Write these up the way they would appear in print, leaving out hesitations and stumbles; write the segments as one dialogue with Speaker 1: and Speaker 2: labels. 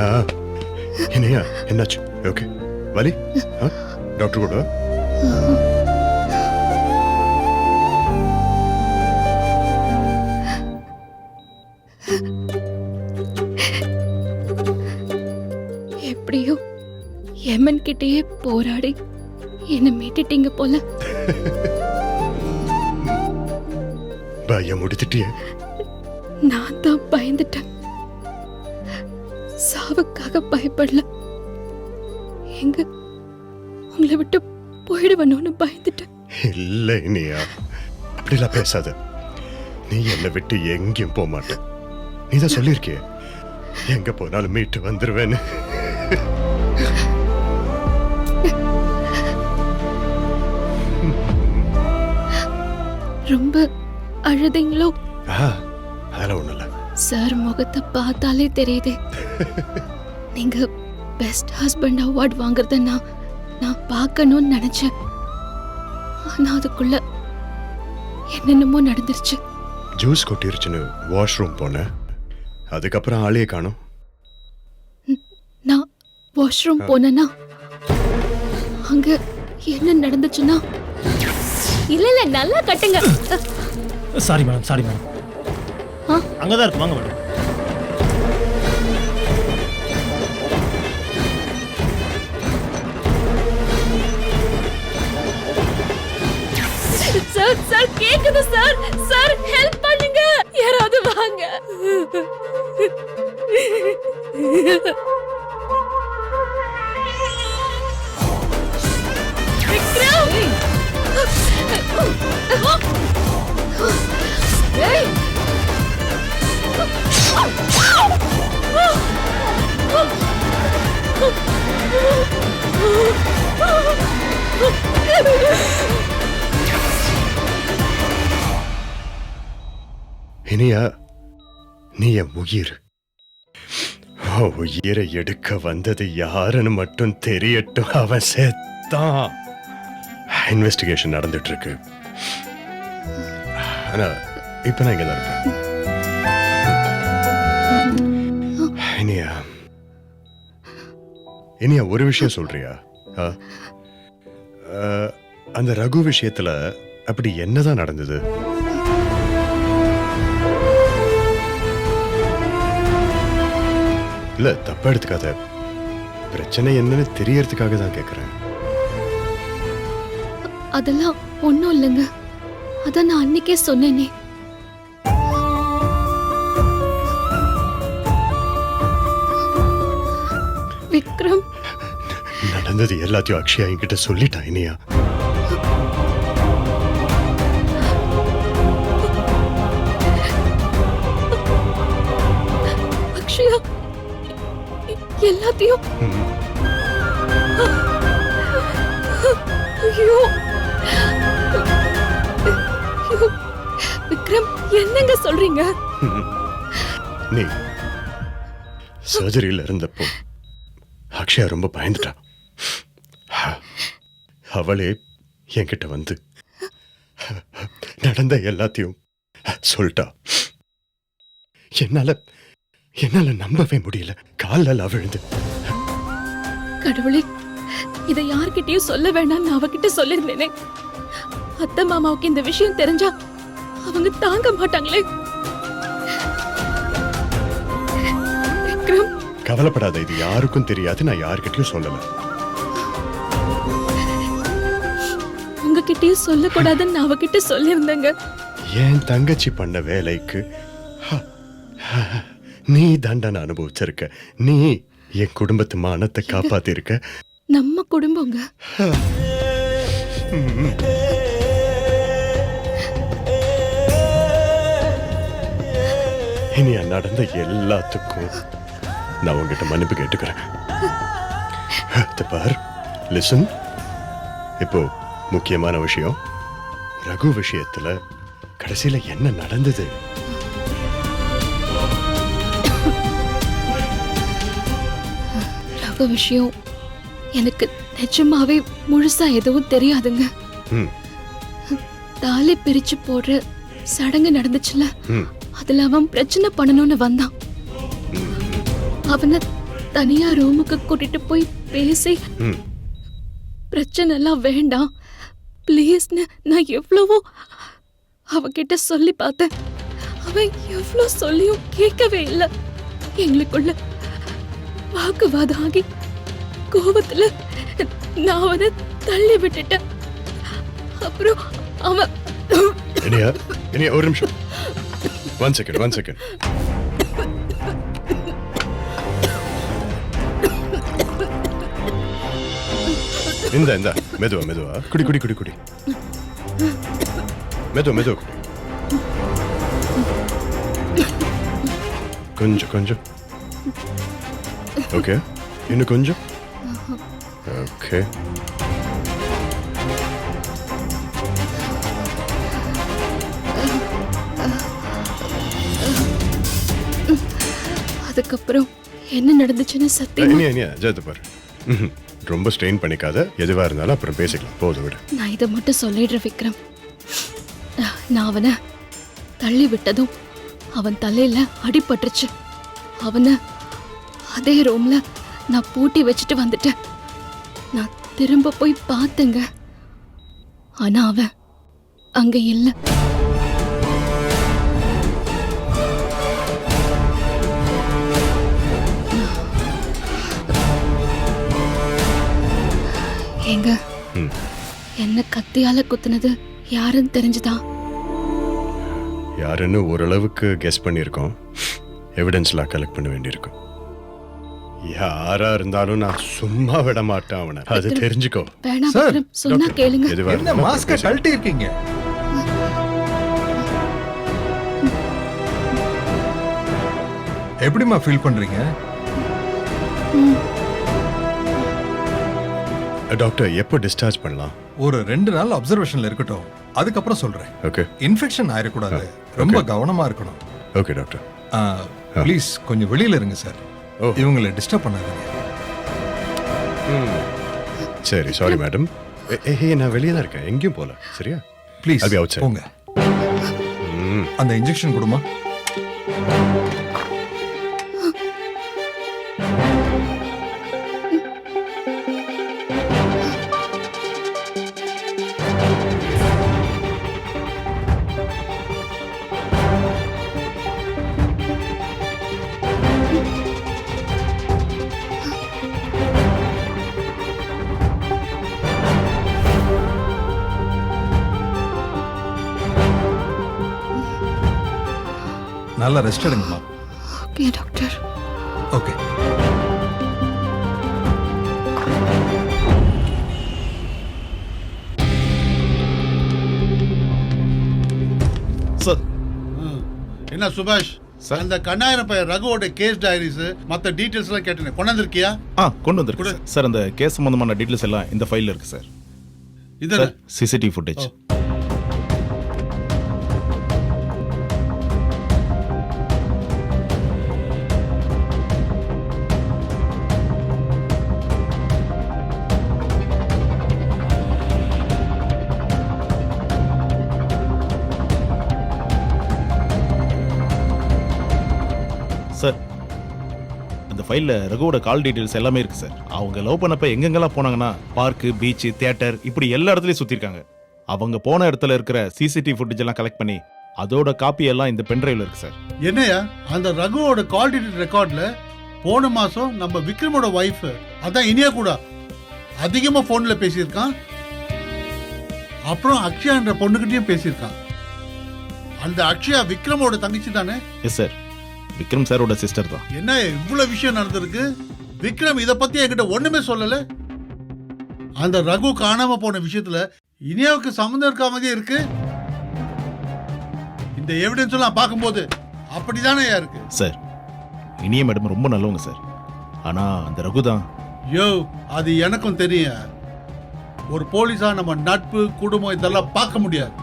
Speaker 1: இனியா இனியா என்னாச்சு? ஓகே வலி? டாக்டர் கூட
Speaker 2: எப்படியோ எமன் கிட்டயே போராடி என்ன மீட்டுட்டீங்க போல.
Speaker 1: பயம் முடித்துட்டியே.
Speaker 2: நான் தான் பயந்துட்டேன். சாவுக்காக பயப்படல, எங்க உங்களை விட்டு போயிடுவனும்னு பயந்துட்டேன்.
Speaker 1: இல்ல இனியா, அப்படிலாம் பேசாத. நீ என்னை விட்டு எங்கேயும் போக மாட்ட. நீதான் சொல்லியிருக்கிய எங்க போனாலும் மீட்டு வந்துருவேன்னு.
Speaker 2: ரொம்ப அழுதீங்களோ?
Speaker 1: அதெல்லாம் ஒண்ணும் இல்ல
Speaker 2: சார், முகத்தை பார்த்தாலே தெரியுது. நீங்க பெஸ்ட் ஹஸ்பண்ட் அவார்ட் வாங்குறத நான் பார்க்கணும்னு நினைச்சேன். ஆனா அதுக்குள்ள என்னென்னமோ நடந்துருச்சு.
Speaker 1: ஜூஸ் கொட்டிருச்சுன்னு வாஷ்ரூம் போனேன். அதுக்கப்புறம் ஆளையே காணோம்.
Speaker 2: நான் வாஷ்ரூம் போனேன்னா அங்க என்ன நடந்துச்சுன்னா, இல்ல நல்லா கட்டுங்க.
Speaker 3: Sorry madam, sorry madam. அங்கதான் இருக்கு, வாங்க மேடம்.
Speaker 2: சார் சார் கேக்குது சார். சார் ஹெல்ப் பண்ணுங்க, யாராவது வாங்க. விக்ரம்! ஏய்!
Speaker 1: இனியா, நீ என் உயிர். உயிரை எடுக்க வந்தது யாருன்னு மட்டும் தெரியட்டும். அவன் செத்தான். இன்வெஸ்டிகேஷன் நடந்துட்டு இருக்கு. ஆனா இப்ப நான் இங்கதான் இருப்பேன். இனியா, இனியா ஒரு விஷயம் சொல்றியா? அந்த ரகு விஷயத்துல அப்படி என்னதான் நடந்தது? இல்ல தப்பா எடுத்துக்காத. பிரச்சனை என்னன்னு தெரியறதுக்காக தான் கேக்குறேன்.
Speaker 2: அதெல்லாம் ஒண்ணும் இல்லைங்க. அதான் நான் அன்னைக்கே சொன்னேனே. விக்ரம்,
Speaker 1: நடந்தது எல்லாத்தையும் அக்ஷயா என்கிட்ட சொல்லிட்டா. இனியா,
Speaker 2: அக்ஷயா எல்லாத்தையும். ஐயோ விக்ரம், என்னங்க சொல்றீங்க?
Speaker 1: நீ சர்ஜரியில இருந்தப்போ அக்ஷயா ரொம்ப பயந்துட்டா. அவளே என்கிட்ட வந்து நடந்த எல்லாத்தையும் சொல்லிட்டா. என்னால நம்பவே முடியல. காலில் விழுந்து,
Speaker 2: கடவுளே, இதை யார்கிட்டயும் சொல்ல வேண்டாம்னு அவகிட்ட சொல்லிருந்தேனே. அத்தை மாமாவுக்கு இந்த விஷயம் தெரிஞ்சா அவங்க தாங்க மாட்டாங்களே. விக்ரம்,
Speaker 1: கவலைப்படாத. இது யாருக்கும் தெரியாது. நான் யாருக்கிட்டையும் சொல்லல.
Speaker 2: உங்ககிட்டயும் சொல்லக்கூடாதுன்னு நான் அவகிட்ட சொல்லியிருந்தேங்க.
Speaker 1: என் தங்கச்சி பண்ண வேலைக்கு நீ தண்டனை அனுபவிச்சிருக்க. நீ என் குடும்பத்து மானத்தை காப்பாத்திருக்க.
Speaker 2: நம்ம குடும்பங்க.
Speaker 1: இனி நடந்த எல்லாத்துக்கும் நான் உங்ககிட்ட மன்னிப்பு கேட்டுக்கிறேன். பார், லிசன். இப்போ முக்கியமான விஷயம், ரகு விஷயத்துல கடைசியில என்ன நடந்தது?
Speaker 2: ரகு விஷயம் எனக்கு நிஜமாவே முழுசா எதுவும் தெரியாதுங்க. தாலி பிரிச்சு போடுற சடங்கு நடந்துச்சுல, அதுல அவன் பிரச்சனை பண்ணணும்னு வந்தான். அவனை தனியா ரூமுக்கு கூட்டிட்டு போய் பேசி
Speaker 1: ம்
Speaker 2: பிரச்சனை எல்லாம் வேண்டாம் ப்ளீஸ்னு நான் எவ்வளவோ அவகிட்ட சொல்லி பார்த்தேன். அவன் எவ்வளோ சொல்லியும் கேட்கவே இல்லை. எங்களுக்குள்ள வாக்குவாதம் ஆகி கோபத்துல நான் அவனை தள்ளி விட்டுட்டேன். அப்புறம் அவன்
Speaker 1: இனியா ஒரு நிமிஷம். One second. இந்த மெதுவா குடி மெதுவா குடி. கொஞ்சம் ஓகே, இன்னும் கொஞ்சம். ஓகே,
Speaker 2: அதுக்கப்புறம் என்ன நடந்துச்சுன்னு சத்தியமா
Speaker 1: இனியா ஜெயத்து பாரு. ரொம்ப ஸ்ட்ரெயின் பண்ணிக்காத, எதுவா இருந்தாலும் அப்புறம் பேசிக்கலாம், போதும் விடு.
Speaker 2: நான் இதை மட்டும் சொல்லிடுறேன் விக்ரம். நான் அவனை தள்ளி விட்டதும் அவன் தலையில அடிபட்டுருச்சு. அவனை அதே ரூம்ல நான் பூட்டி வச்சுட்டு வந்துட்டேன். நான் திரும்ப போய் பார்த்தேங்க, ஆனா அவன் அங்க இல்லை. ஏங்க, என்ன கத்தியால குத்துனது யாருன்னு தெரிஞ்சுதா?
Speaker 1: யாருன்னு ஓரளவுக்கு கெஸ் பண்ணியிருக்கோம். எவிடன்ஸ்லாம் கலெக்ட் பண்ண வேண்டியிருக்கும். யாரா இருந்தாலும் நான் சும்மா விட மாட்டேன் அவனை, அது தெரிஞ்சுக்கோ.
Speaker 2: வேணாம் விக்ரம், சொன்னா கேளுங்க.
Speaker 1: எதுவா
Speaker 4: என்ன மாஸ்க கழட்டி இருக்கீங்க? எப்படிமா ஃபீல் பண்றீங்க?
Speaker 1: டாக்டர், எப்போ டிஸ்சார்ஜ் பண்ணலாம்?
Speaker 4: ஒரு 2 நாள் அப்சர்வேஷன்ல இருக்கட்டும், அதுக்கப்புறம் சொல்றேன்.
Speaker 1: ஓகே,
Speaker 4: இன்ஃபெக்ஷன் ஆயிடக்கூடாது, ரொம்ப கவனமா இருக்கணும்.
Speaker 1: Okay doctor.
Speaker 4: ப்ளீஸ் கொஞ்சம் வெளியில இருங்க சார். இவங்களை டிஸ்டர்ப் பண்ணாதீங்க.
Speaker 1: சரி, சாரி மேடம். நான் வெளியே தான் இருக்கேன், எங்கேயும் போல. சரியா?
Speaker 4: Please
Speaker 1: I'll be outside.
Speaker 4: போங்க. அந்த இன்ஜெக்ஷன் கொடுமா. நல்லா ரெஸ்ட் எடுங்கம்மா.
Speaker 2: Okay doctor.
Speaker 4: ஓகே.
Speaker 5: சார்.
Speaker 6: என்ன சுபாஷ், அந்த கண்ணாயிரம் பையன் ரகுவோட கேஸ் டைரிஸ் மற்ற டீடைல்ஸ் எல்லாம் கேட்டேன், கொண்டாந்துருக்கியா?
Speaker 5: கொண்டு வந்திருக்கு சார். அந்த கேஸ் சம்பந்தமான டீடைல்ஸ் எல்லாம் இந்த ஃபைல்ல இருக்கு சார்.
Speaker 6: இது
Speaker 5: சிசிடிவி ஃபுட்டேஜ். சார், அந்த ஃபைல்ல ரகுவோட கால் டீடைல்ஸ் எல்லாமே இருக்கு சார். அவங்க லவ் பண்ணப்ப எங்கெங்கெல்லாம் போனாங்கன்னா பார்க்கு, பீச், தியேட்டர், இப்படி எல்லா இடத்துலயும் சுத்திருக்காங்க. அவங்க போன இடத்துல இருக்கிற சிசிடிவி ஃபுட்டேஜ் எல்லாம் கலெக்ட் பண்ணி அதோட காப்பி எல்லாம் இந்த பென்ட்ரைவ்ல இருக்கு சார்.
Speaker 6: என்னையா, அந்த ரகுவோட கால் டீடைல் ரெக்கார்ட்ல போன மாசம் நம்ம விக்ரமோட வைஃப், அதான் இனியா கூட அதிகமா போன்ல பேசியிருக்கான். அப்புறம் அக்ஷயான்ற பொண்ணுகிட்டயும் பேசியிருக்கான். அந்த அக்ஷயா விக்ரமோட தங்கச்சி தானே?
Speaker 5: எஸ் சார், விக்ரம் சாரோட சிஸ்டர் தான்.
Speaker 6: என்ன இவ்வளவு விஷயம் நடந்திருக்கு, விக்ரம் இத பத்தி என்கிட்ட ஒண்ணுமே சொல்லல. அந்த ரகு காணாம போன விஷயத்துல இனியாவுக்கு சம்மந்தம் இருக்க மாதிரியே இருக்கு. இந்த எவிடன்ஸ் எல்லாம் பார்க்கும்போது அப்படிதானே இருக்கு.
Speaker 5: சார், இனிய மேடம் ரொம்ப நல்லவங்க சார். ஆனா அந்த ரகு தான்.
Speaker 6: யோ, அது எனக்கும் தெரியும். ஒரு போலீஸா நம்ம நட்பு, குடும்பம் இதெல்லாம் பார்க்க முடியாது.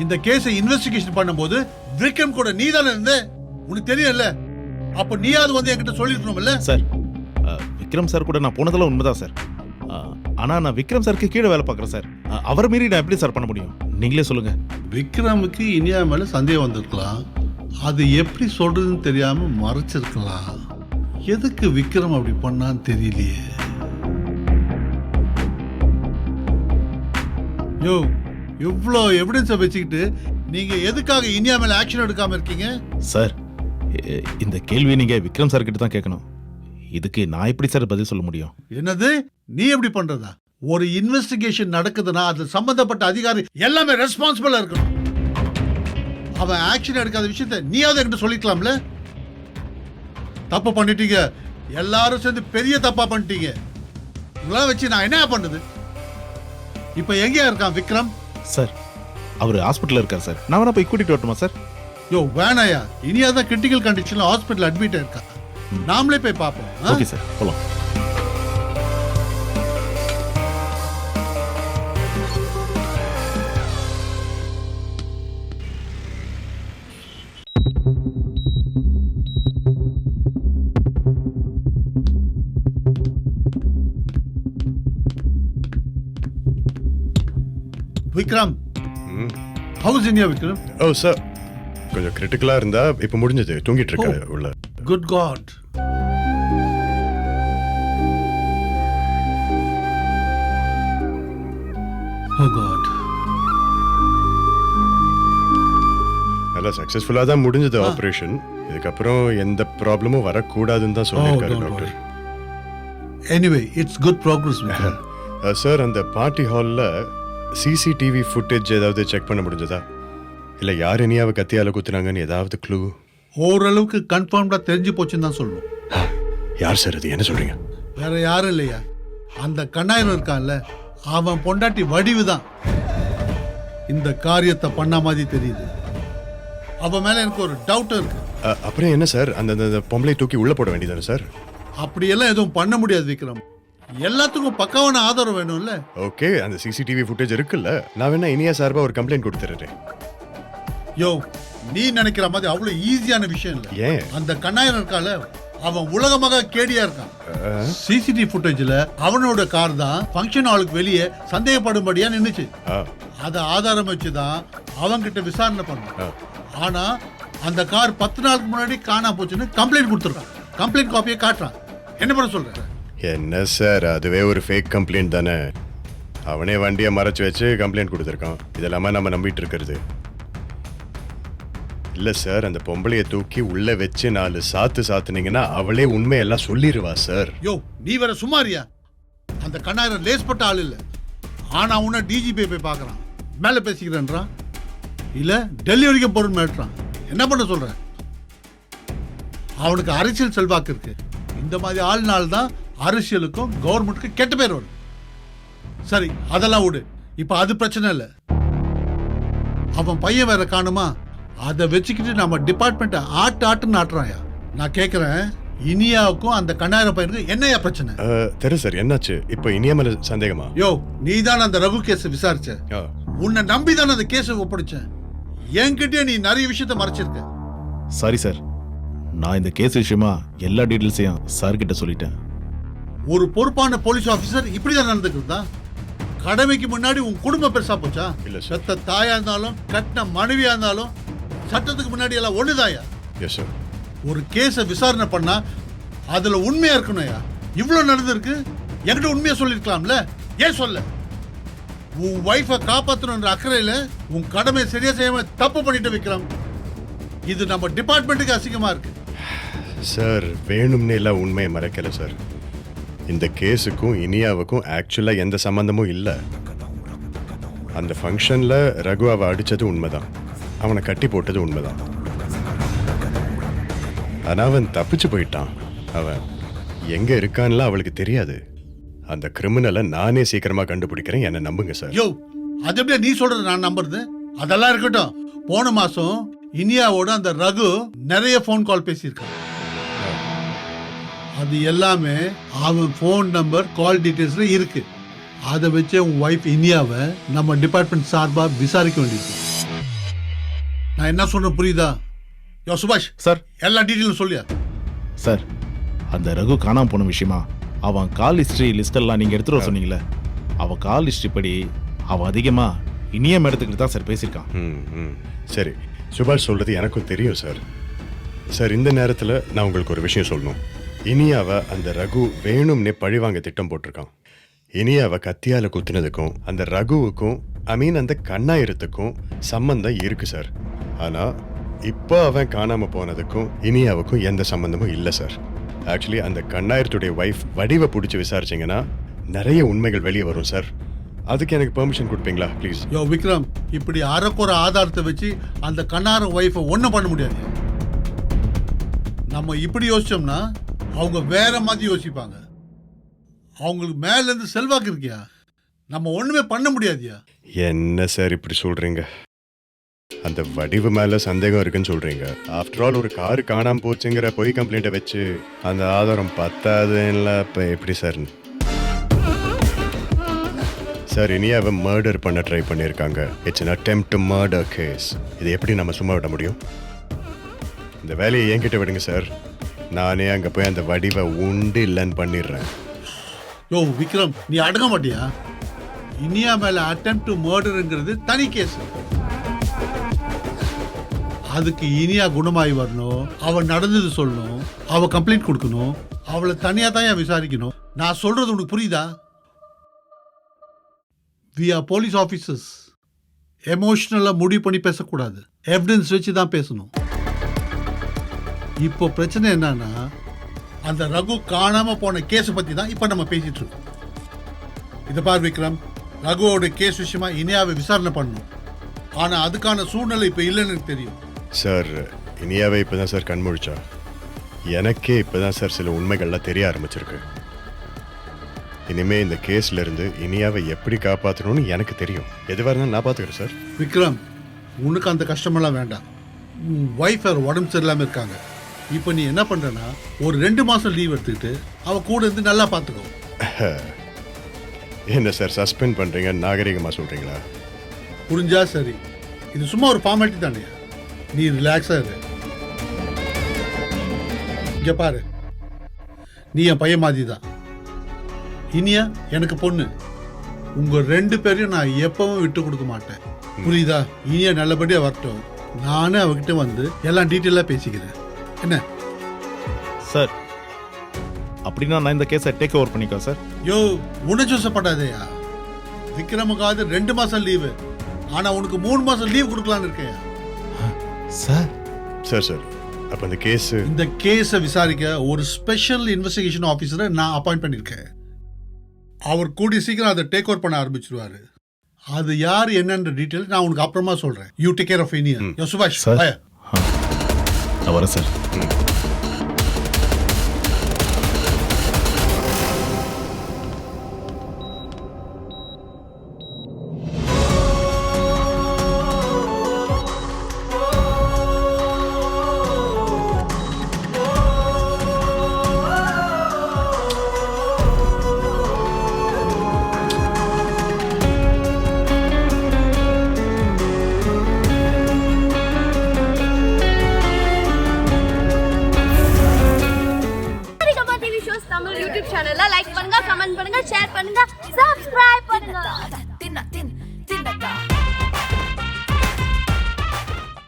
Speaker 6: இந்த கேஸை இன்வெஸ்டிகேஷன் பண்ணும்போது விக்ரம் கூட நீ தானே இருந்த, உனக்கு தெரியல. அப்ப நீயாவது வந்து என்கிட்ட சொல்லிருக்கணும்ல.
Speaker 5: சார், விக்ரம் சார் கூட நான் போனதெல்லாம் உண்மைதான் சார். ஆனா நான் விக்ரம் சாருக்கு கீழே வேலை பார்க்குறேன் சார். அவரை மீறி நான் எப்படி சார் பண்ண முடியும்? நீங்களே சொல்லுங்க.
Speaker 6: விக்ரமுக்கு இனியா மேல சந்தேகம் வந்திருக்கலாம். அது எப்படி சொல்றதுன்னு தெரியாம மறைச்சிருக்கலாம். எதுக்கு விக்ரம் அப்படி பண்ணான்னு தெரியலையே. யோ, இவ்வளோ எவிடன்ஸை வச்சுக்கிட்டு நீங்க எதுக்காக இனியா மேல ஆக்ஷன் எடுக்காம இருக்கீங்க?
Speaker 5: சார் இந்த கேள்வி நீங்க விக்ரம் சார் கிட்ட தான் கேட்கணும். இதுக்கு நான் எப்படி சார் பதில் சொல்ல முடியும்?
Speaker 6: என்னது, நீ எப்படி பண்றதா? ஒரு இன்வெஸ்டிகேஷன் நடக்குதுன்னா அது சம்பந்தப்பட்ட அதிகாரி எல்லாமே ரெஸ்பான்சிபிளா இருக்கணும். அவன் ஆக்ஷன் எடுக்காத விஷயத்தை நீயாவது என்கிட்ட சொல்லிக்கலாம்ல. தப்பு பண்ணிட்டீங்க, எல்லாரும் சேர்ந்து பெரிய தப்பா பண்ணிட்டீங்க. உங்களால வச்சு நான் என்ன பண்ணுது? இப்ப எங்கேயா இருக்கான் விக்ரம்?
Speaker 5: சார் அவர் ஹாஸ்பிட்டல்ல இருக்கார் சார். நான் வேணா போய் கூட்டிட்டு வரட்டுமா சார்?
Speaker 6: யோ வேணாயா, இனியாதான் கிரிட்டிக்கல் கண்டிஷன்ல ஹாஸ்பிட்டல் அட்மிட் இருக்கா. நாமளே போய் பார்ப்போம்.
Speaker 5: ஓகே சார், போலாம்.
Speaker 6: Vikram, how's Iniya Vikram?
Speaker 1: Oh sir, கொஞ்சம் கிரிட்டிக்கலா இருந்தா இப்ப முடிஞ்சது, தூங்கிட்டு இருக்காரு உள்ள.
Speaker 6: Good God. Oh God.
Speaker 1: நல்லா சக்சஸ்ஃபுல்லா தான் முடிஞ்சது ஆபரேஷன். இதுக்கப்புறம் எந்த ப்ராப்ளமும் வரக்கூடாதுன்னு தான் சொல்லியிருக்காரு doctor.
Speaker 6: Anyway, it's good progress Vikram.
Speaker 1: Sir, அந்த பார்ட்டி ஹாலில் சிசிடிவி ஃபுட்டேஜ் ஏதாவது செக் பண்ண முடிஞ்சதா? இல்லை யார் இனியாவை கத்தியால குத்துனாங்கன்னு ஏதாவது க்ளூ?
Speaker 6: ஓரளவுக்கு கன்ஃபார்ம்டா தெரிஞ்சு போச்சுன்னு தான் சொல்லணும்.
Speaker 1: யார் சார் அது? என்ன சொல்றீங்க?
Speaker 6: வேற யாரும் இல்லையா, அந்த கண்ணாயிரம் இருக்கான்ல, அவன் பொண்டாட்டி வடிவு தான் இந்த காரியத்தை பண்ண மாதிரி தெரியுது. அவன் மேல எனக்கு ஒரு டவுட் இருக்கு.
Speaker 1: அப்புறம் என்ன சார், அந்த பொம்பளை தூக்கி உள்ள போட வேண்டியதானே சார்?
Speaker 6: அப்படியெல்லாம் எதுவும் பண்ண முடியாது விக்ரம். எல்லாத்துக்கும் பக்காவான ஆதாரம் வேணும்ல.
Speaker 1: ஓகே, அந்த சிசிடிவி ஃபுட்டேஜ் இருக்குல்ல, நான் வேணா இனியா சார்பா ஒரு கம்ப்ளைண்ட் கொடுத்துறேன்.
Speaker 6: யோ, நீ நினைக்கிற மாதிரி அவ்வளவு ஈஸியான விஷயம் இல்ல.
Speaker 1: ஏன்?
Speaker 6: அந்த கண்ணாயிரம் இருக்கால, அவன் உலகமாக கேடியா இருக்கான். சிசிடிவி ஃபுட்டேஜ்ல அவனோட கார் தான் ஃபங்க்ஷன் ஹாலுக்கு வெளியே சந்தேகப்படும்படியா நின்னுச்சு. அத ஆதாரம் வச்சுதான் அவன்கிட்ட விசாரணை பண்ணான். ஆனா அந்த கார் 10 நாளுக்கு முன்னாடி காணா போச்சுன்னு கம்ப்ளைண்ட் கொடுத்துருக்கான். கம்ப்ளைண்ட் காப்பியை காட்டுறான். என்ன பண்ண சொல்ற?
Speaker 1: என்ன சார், அதுவே ஒரு ஃபேக் கம்ப்ளைண்ட் தானே. அவனே வண்டியை மறைச்சு வச்சு கம்ப்ளைண்ட் கொடுத்துருக்கான். இதெல்லாமா நம்ம நம்பிட்டு இருக்கிறது? இல்ல சார், அந்த பொம்பளைய தூக்கி உள்ள வச்சு 4 சாத்துனீங்கன்னா அவளே உண்மையெல்லாம் சொல்லிடுவா சார்.
Speaker 6: யோ, நீ வேற சுமாரியா? அந்த கண்ணாயிரம் லேஸ்பட்ட ஆள் இல்ல. ஆனா உன்ன டிஜிபி போய் பார்க்கறான், மேல பேசிக்கிறேன்றான், இல்ல டெல்லி வரைக்கும் போறன்னு மிரட்டுறான். என்ன பண்ண சொல்ற? அவனுக்கு அரசியல் செல்வாக்கு இருக்கு. இந்த மாதிரி ஆள்னால தான் அரசியலுக்கும் கவர்மெண்ட்டுக்கும் கெட்ட பேர் வரும். சரி, அதெல்லாம் விடு. இப்ப அது பிரச்சனை இல்ல. அவன் பையன் வேற காணுமா? அதை வச்சுக்கிட்டு நம்ம டிபார்ட்மெண்ட் ஆட்டுன்னு ஆட்டுறாயா? நான் கேட்கிறேன், இனியாவுக்கும் அந்த கண்ணாயிரம் பையனுக்கு என்னையா பிரச்சனை?
Speaker 1: தெரு சார், என்னாச்சு? இப்போ இனியா மேல சந்தேகமா?
Speaker 6: யோ, நீ தான் அந்த ரகு கேஸ் விசாரிச்ச. உன்னை நம்பி தானே அந்த கேஸை ஒப்படைச்சேன். என்கிட்டயே நீ நிறைய விஷயத்த மறைச்சிருக்க.
Speaker 5: சாரி சார், நான் இந்த கேஸ் விஷயமா எல்லா டீடைல்ஸையும் சார் கிட்ட சொல்லிட்டேன்.
Speaker 6: ஒரு பொறுப்பான போலீஸ் ஆபீசர் இப்படிதான் நடந்துக்கிறதா? கடமைக்கு முன்னாடி உன் குடும்பம் பெருசா போச்சா?
Speaker 1: இல்ல சார்.
Speaker 6: செத்த தாயா இருந்தாலும் கட்டின மனைவியா இருந்தாலும் சட்டத்துக்கு முன்னாடி எல்லாம் ஒண்ணுதாயா?
Speaker 1: Yes sir.
Speaker 6: ஒரு கேஸை விசாரணை பண்ணா அதுல உண்மையா இருக்கணும்யா. இவ்வளவு நடந்திருக்கு, என்கிட்ட உண்மையா சொல்லிருக்கலாம்ல. ஏன் சொல்ல? உன் வைஃபை காப்பாற்றணுன்ற அக்கறையில உன் கடமையை சரியா செய்யாம தப்பு பண்ணிட்டு விக்ரம். இது நம்ம டிபார்ட்மெண்ட்டுக்கு அசிங்கமா இருக்கு.
Speaker 1: சார், வேணும்னே எல்லாம் உண்மையை மறைக்கல சார். இந்த கேஸுக்கும் இனியாவுக்கும் ஆக்சுவலா எந்த சம்பந்தமும் இல்லை. அந்த ஃபங்க்ஷன்ல ரகு அவ அடிச்சது உண்மைதான், அவனை கட்டி போட்டது உண்மைதான். ஆனா அவன் தப்பிச்சு போயிட்டான். அவன் எங்க இருக்கான்லாம் அவளுக்கு தெரியாது. அந்த கிரிமினலை நானே சீக்கிரமா கண்டுபிடிக்கிறேன், என்ன நம்புங்க சார்.
Speaker 6: யோ, அது எப்படியா நீ சொல்றது நான் நம்புறது? அதெல்லாம் இருக்கட்டும். போன மாசம் இனியாவோட அந்த ரகு நிறைய போன் கால் பேசியிருக்கான். அது எல்லாமே அவன் போன் நம்பர், கால் டீடைல்ஸ்ல இருக்கு. அதை வச்சு உன் ஒய்ஃப் இனியாவை நம்ம டிபார்ட்மெண்ட் சார்பா விசாரிக்க வேண்டியது. நான் என்ன சொல்றேன் புரியுதா? யோ சுபாஷ்
Speaker 5: சார்,
Speaker 6: எல்லா டீட்டெயிலும் சொல்லியா?
Speaker 5: சார், அந்த ரகு காணாம போன விஷயமா அவன் கால் ஹிஸ்டரி லிஸ்ட் எல்லாம் நீங்க எடுத்துட்டு வர சொன்னீங்களே, அவன் கால் ஹிஸ்டரி படி அவன் அதிகமா இனியம் எடுத்துக்கிட்டு தான் சார் பேசியிருக்கான்.
Speaker 1: சரி, சுபாஷ் சொல்றது எனக்கும் தெரியும் சார். சார், இந்த நேரத்தில் நான் உங்களுக்கு ஒரு விஷயம் சொல்லணும். இனியாவை அந்த ரகு வேணும்னே பழிவாங்க திட்டம் போட்டிருக்கான். இனியாவை கத்தியால குத்தினதுக்கும் அந்த ரகுவுக்கும் அந்த கண்ணாயிரத்துக்கும் சம்பந்தம் இருக்கு சார். ஆனா இப்போ அவன் காணாம போனதுக்கும் இனியாவுக்கும் எந்த சம்பந்தமும் இல்லை சார். ஆக்சுவலி அந்த கண்ணாயிரத்துடைய ஒய்ஃப் வடிவை பிடிச்சி விசாரிச்சிங்கன்னா நிறைய உண்மைகள் வெளியே வரும் சார். அதுக்கு எனக்கு பெர்மிஷன் கொடுப்பீங்களா ப்ளீஸ்?
Speaker 6: யோ விக்ரம், இப்படி அறக்குற ஆதாரத்தை வச்சு அந்த கண்ணாரம் ஒய்ஃபை ஒன்றும் பண்ண முடியாது. நம்ம இப்படி யோசிச்சோம்னா அவங்க வேற மாதிரி யோசிப்பாங்க. அவங்களுக்கு மேல இருந்து செல்வாக்கு இருக்கியா, நம்ம ஒண்ணுமே பண்ண முடியாதியா.
Speaker 1: என்ன சார் இப்படி சொல்றீங்க? அந்த வடிவு மேல சந்தேகம் இருக்குன்னு சொல்றீங்க. ஆஃப்டர் ஆல் ஒரு காரு காணாம போச்சுங்கிற பொய் கம்ப்ளைண்ட்டை வச்சு அந்த ஆதாரம் பத்தாதுன்னா இப்போ எப்படி சார்? சார் இனியாவை மர்டர் பண்ண ட்ரை பண்ணியிருக்காங்க. It's an attempt to murder case. இது எப்படி நம்ம சும்மா விட முடியும்? இந்த வேலையை என்கிட்ட விடுங்க சார். நானே அங்கே போய் அந்த வடிவை உண்டு இல்லைன்னு பண்ணிடுறேன்.
Speaker 6: யோ விக்ரம், நீ அடங்க மாட்டியா? இனியா மேல அட்டெம்ப்ட் டு மர்டர்ங்கிறது தனி கேஸ். அதுக்கு இனியா குணமாயி வரணும், அவன் நடந்தது சொல்லணும், அவ கம்ப்ளைண்ட் கொடுக்கணும், அவளை தனியா தான் விசாரிக்கணும். நான் சொல்றது உனக்கு புரியுதா? We are police officers. எமோஷனலா முடிவு பண்ணி பேசக்கூடாது, எவிடன்ஸ் வச்சு தான் பேசணும். இப்போ பிரச்சனை என்னன்னா, அந்த ரகு காணாம போன கேஸ் பத்தி தான் இப்ப நம்ம பேசிட்டு இருக்கோம். இதை பார் விக்ரம், ரகுவோட கேஸ் விஷயமா இனியாவை விசாரணை பண்ணணும். ஆனா அதுக்கான சூழ்நிலை இப்ப இல்லைன்னு எனக்கு தெரியும்.
Speaker 1: சார் இனியாவே இப்போ தான் சார் கண்முழிச்சா. எனக்கே இப்போ தான் சார் சில உண்மைகள்லாம் தெரிய ஆரம்பிச்சிருக்கு. இனிமே இந்த கேஸ்ல இருந்து இனியாவை எப்படி காப்பாற்றணும்னு எனக்கு தெரியும். எதுவாக இருந்தாலும் நான் பார்த்துக்கிறேன் சார்.
Speaker 6: விக்ரம், உனக்கு அந்த கஷ்டமெல்லாம் வேண்டாம். உன் ஒய்ஃப் உடம்பு சரியில்லாம இருக்காங்க. இப்போ நீ என்ன பண்றனா, ஒரு 2 மாசம் லீவ் எடுத்துக்கிட்டு அவ கூட இருந்து நல்லா பார்த்துக்கோ.
Speaker 1: என்ன சார் சஸ்பெண்ட் பண்றீங்க? நாகரிகமா சொல்றீங்களா?
Speaker 6: புரிஞ்சா சரி. இது சும்மா ஒரு ஃபார்மாலிட்டி தானே. நீ ரிலாக்ஸா இரு. இங்க பாரு, நீ என் பையன் மாதிரி தான். இனியா எனக்கு பொண்ணு. உங்க 2 பேரையும் நான் எப்பவும் விட்டு கொடுக்க மாட்டேன். புரியுதா? இனியா நல்லபடியா வரட்டும். நானே அவகிட்ட வந்து எல்லாம் டீட்டெயிலா பேசிக்கிறேன். என்ன
Speaker 5: சார், அப்படின்னா நான் இந்த கேஸை டேக் ஓவர் பண்ணிக்கோ சார்.
Speaker 6: யோ, உணர்ச்சிவசப்படாதேயா. விக்ரமுக்காவது 2 மாசம் லீவு, ஆனா உனக்கு 3 மாசம் லீவ் கொடுக்கலான்னு இருக்கேன்
Speaker 5: சார்.
Speaker 1: சார் சார் அப்போ இந்த கேஸ்
Speaker 6: இந்த கேஸை விசாரிக்க ஒரு ஸ்பெஷல் இன்வெஸ்டிகேஷன் ஆஃபீஸரை நான் அப்பாயிண்ட் பண்ணியிருக்கேன். அவர் கூடிய சீக்கிரம் அதை டேக் ஓவர் பண்ண ஆரம்பிச்சிருவாரு. அது யார் என்னன்ற டீட்டெயில் நான் உனக்கு அப்புறமா சொல்றேன். You take care of Iniya. Yo Subash,
Speaker 5: sir.
Speaker 6: bye.
Speaker 5: நான் வரேன் சார்.
Speaker 7: தமிழ் யூடியூப் சேனல்ல லைக் பண்ணுங்க, கமெண்ட் பண்ணுங்க, ஷேர் பண்ணுங்க, சப்ஸ்கிரைப் பண்ணுங்க.